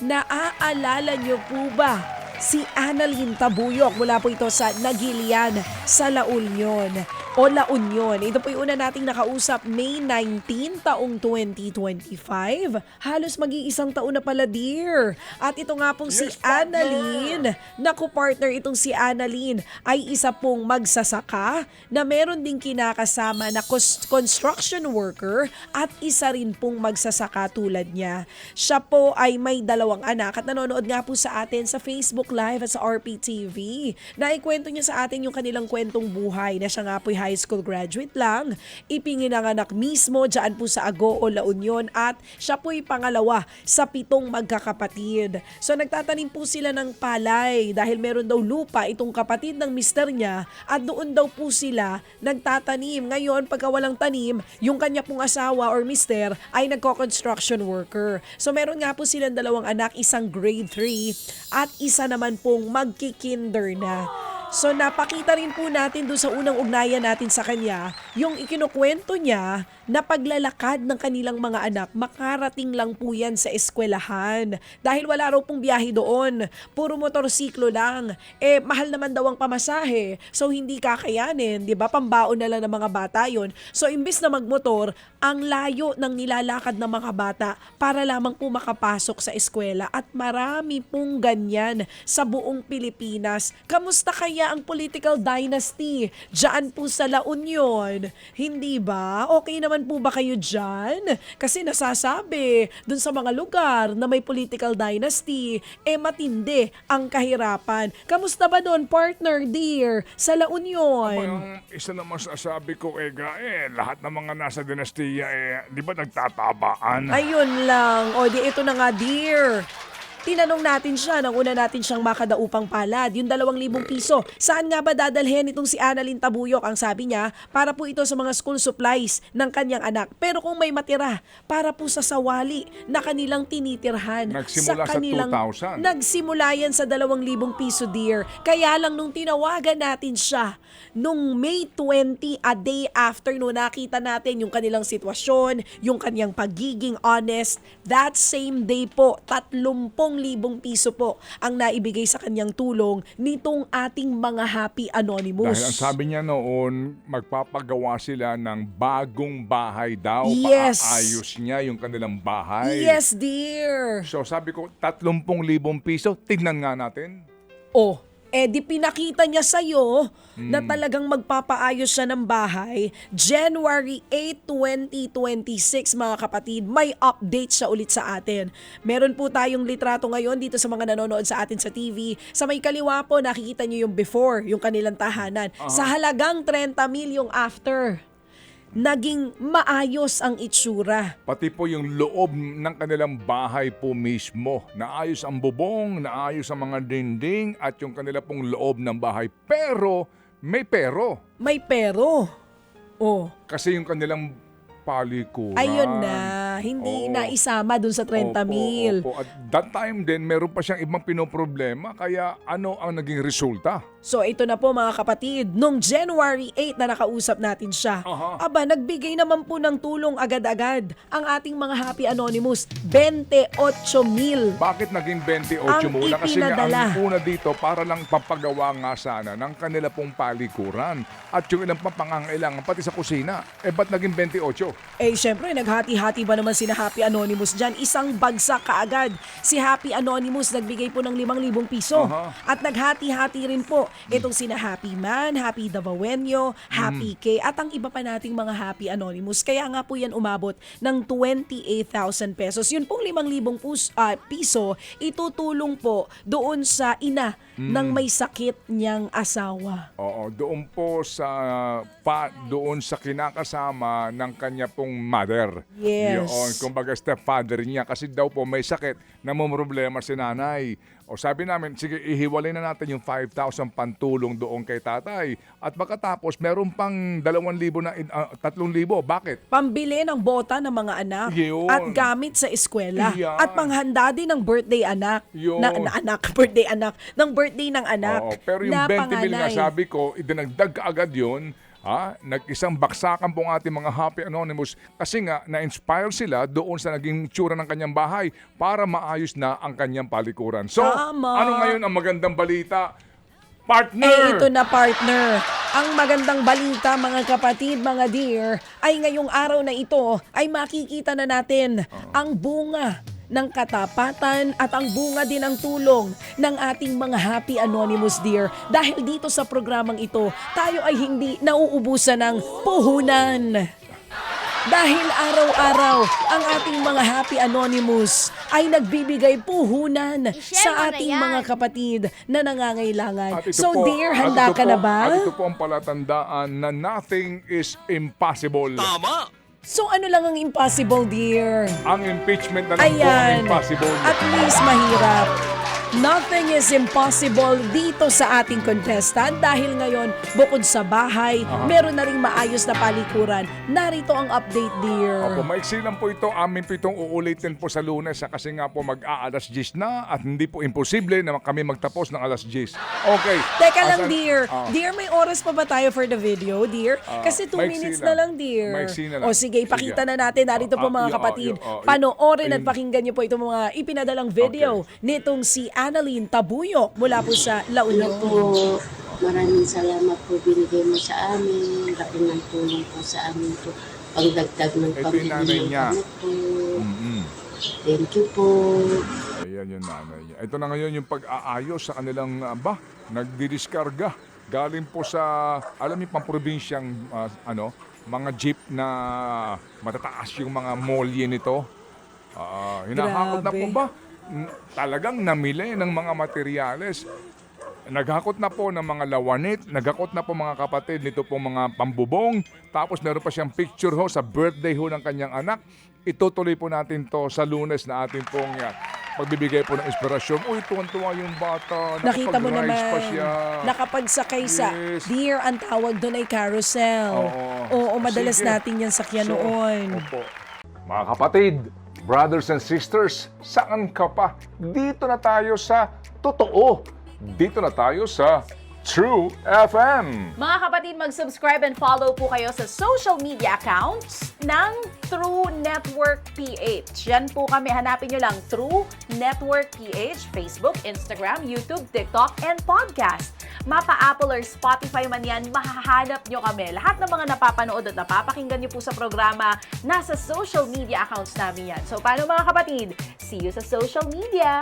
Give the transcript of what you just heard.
Naaalala niyo po ba si Annalyn Tabuyok? Mula po ito sa Nagilian sa La Union o La Union. Ito po yung una nating nakausap May 19, taong 2025. Halos mag-iisang taon na pala, dear. At ito nga pong si Annalyn. Naku, partner, itong si Annalyn ay isa pong magsasaka na meron ding kinakasama na construction worker at isa rin pong magsasaka tulad niya. Siya po ay may dalawang anak at nanonood nga po sa atin sa Facebook Live at sa RPTV. Naikwento niya sa atin yung kanilang kwentong buhay na siya nga po'y high school graduate lang, ipinginanganak mismo dyan po sa Agoo, La Union at siya po'y pangalawa sa 7 magkakapatid. So nagtatanim po sila ng palay dahil meron daw lupa itong kapatid ng mister niya at doon daw po sila nagtatanim. Ngayon pagka walang tanim, yung kanya pong asawa or mister ay nagko-construction worker. So meron nga po silang dalawang anak, isang grade 3 at isa naman pong magkikinder na. So napakita rin po natin doon sa unang ugnayan natin sa kanya, yung ikinukwento niya na paglalakad ng kanilang mga anak, makarating lang po yan sa eskwelahan. Dahil wala raw pong biyahe doon, puro motorsiklo lang. Mahal naman daw ang pamasahe, so hindi kakayanin, di ba? Pambaon na lang ng mga bata yon. So imbis na magmotor, ang layo ng nilalakad ng mga bata para lamang po makapasok sa eskwela at marami pong ganyan sa buong Pilipinas. Kamusta kaya ang political dynasty dyan po sa La Union? Hindi ba? Okay naman po ba kayo dyan? Kasi nasasabi dun sa mga lugar na may political dynasty, matindi ang kahirapan. Kamusta ba doon, partner, dear, sa La Union? Ang isa naman sasabi ko, lahat ng mga nasa dinastiya, di ba nagtatabaan? Ayun lang. O di ito na nga, dear. Tinanong natin siya nang una natin siyang makadaupang palad, yung 2,000 piso. Saan nga ba dadalhin itong si Annalyn Tabuyok? Ang sabi niya, para po ito sa mga school supplies ng kanyang anak. Pero kung may matira, para po sa sawali na kanilang tinitirhan. Nagsimula sa 2,000. Nagsimula yan sa 2,000 piso, dear. Kaya lang nung tinawagan natin siya, nung May 20, a day after, no, nakita natin yung kanilang sitwasyon, yung kanyang pagiging honest, that same day po, 30,000 piso po ang naibigay sa kanyang tulong nitong ating mga Happy Anonymous. Dahil ang sabi niya noon, magpapagawa sila ng bagong bahay daw. Yes. Paayos niya yung kanilang bahay. Yes, dear. So sabi ko, 30,000 piso, tignan nga natin. Oh, di pinakita niya sa'yo na talagang magpapaayos siya ng bahay. January 8, 2026, mga kapatid, may update siya ulit sa atin. Meron po tayong litrato ngayon dito sa mga nanonood sa atin sa TV. Sa may kaliwa po, nakikita niyo yung before, yung kanilang tahanan. Sa halagang 30 mil yung after. Naging maayos ang itsura. Pati po yung loob ng kanilang bahay po mismo. Naayos ang bubong, naayos ang mga dinding at yung kanila pong loob ng bahay. Pero, may pero. May pero. Oh. Kasi yung kanilang palikuran. Ayun na, hindi Oo. na isama dun sa 30 mil. Opo. At that time din, meron pa siyang ibang pinoproblema. Kaya ano ang naging resulta? So ito na po mga kapatid, nung January 8 na nakausap natin siya, aba nagbigay naman po ng tulong agad-agad ang ating mga Happy Anonymous, 28 mil. Bakit naging 28 Ang muna? Kasi nga ipinadala. ang una dito para lang papagawa nga sana ng kanila pong palikuran at yung ilang pangangailangan pati sa kusina. Ba't naging 28? Syempre, naghati-hati ba naman sina Happy Anonymous dyan? Isang bagsak kaagad. Si Happy Anonymous nagbigay po ng 5,000 piso. At naghati-hati rin po itong sina Happy Man, Happy Davaoenyo, Happy K, at ang iba pa nating mga Happy Anonymous. Kaya nga po yan umabot ng 28,000 pesos. Yun pong 5,000 piso, itutulong po doon sa ina ng may sakit niyang asawa. Oo, doon po doon sa kinakasama ng kanya pong mother. Yes. Yun, kumbaga stepfather niya kasi daw po may sakit na problema si nanay. O sabi namin, sige, ihiwalay na natin yung 5,000 pantulong doon kay tatay. At pagkatapos, meron pang 2,000 na 3,000. Bakit? Pambili ng bota ng mga anak Yun. at gamit sa eskwela Yan. at panghanda din ng birthday anak. Yun. Birthday ng anak. Oo, pero yung 20 mil nga sabi ko, idinagdag agad yun Nag-isang baksakan po ang ating mga Happy Anonymous kasi nga na-inspire sila doon sa naging tsura ng kanyang bahay para maayos na ang kanyang palikuran. So, Tama. ano ngayon ang magandang balita? Partner! Ito na partner. Ang magandang balita mga kapatid, mga dear, ay ngayong araw na ito ay makikita na natin ang bunga ng katapatan at ang bunga din ng tulong ng ating mga Happy Anonymous dear. Dahil dito sa programang ito, tayo ay hindi nauubusan ng puhunan. Dahil araw-araw ang ating mga Happy Anonymous ay nagbibigay puhunan I-share mo sa na ating yan. mga kapatid na nangangailangan. At ito So po- dear, at handa ito ka po- na ba? At ito po ang palatandaan na nothing is impossible. So ano lang ang impossible dear? Ang impeachment na lang po ang Ayan. impossible. At least mahirap. Nothing is impossible dito sa ating contestant dahil ngayon, bukod sa bahay, meron na rin maayos na palikuran. Narito ang update, dear. Opo, maiksi lang po ito. Amin po itong uulitin po sa Lunes kasi nga po mag-aalas 10 na at hindi po imposible na kami magtapos ng alas 10. Okay. Teka lang, Asan- dear. Ah. Dear, may oras pa ba tayo for the video, dear? Kasi 2 maiksi minutes lang. na lang, dear. Maiksi na lang. O sige, ipakita Sige. na natin. Narito po mga Yo, kapatid. yo, yo. Panoorin at Ayun. pakinggan niyo po itong mga ipinadalang video nitong si Annalyn Tabuyok mula po sa La Hello Union. po. Maraming salamat po binigay mo sa amin. Laki ng tulong po sa amin po. Pagdagdag ng Ito yung pambili nanay ng niya. gamot po. Mm-mm. Thank you po. Ayan yung nanay niya. Ito na ngayon yung pag-aayos sa kanilang nagdidiskarga. Galing po sa, alam niyo, pang-probinsyang mga jeep na matataas yung mga molye nito. Hinahakot na po Grabe. ba? Talagang namili ng mga materyales. Naghakot na po ng mga lawanit, naghakot na po mga kapatid nito pong mga pambubong. Tapos meron pa siyang picture ho sa birthday ho ng kanyang anak. Itutuloy po natin to sa Lunes na ating pong pagbibigay po ng inspirasyon. Uy, tuwan-tuwa yung bata. Nakita mo Nakapag-rise naman, pa siya. nakapagsakay sa, Yes. dear, ang tawag doon ay carousel. Oo, madalas Sige. natin yan sakyan So, noon. Opo. Mga kapatid, brothers and sisters, saan ka pa? Dito na tayo sa totoo. Dito na tayo sa True FM. Mga kapatid, mag-subscribe and follow po kayo sa social media accounts ng True Network PH. Yan po kami. Hanapin nyo lang True Network PH, Facebook, Instagram, YouTube, TikTok, and podcast. Mapa-Apple or Spotify man yan, mahahanap nyo kami. Lahat ng mga napapanood at napapakinggan nyo po sa programa, nasa social media accounts namin yan. So, paano mga kapatid? See you sa social media!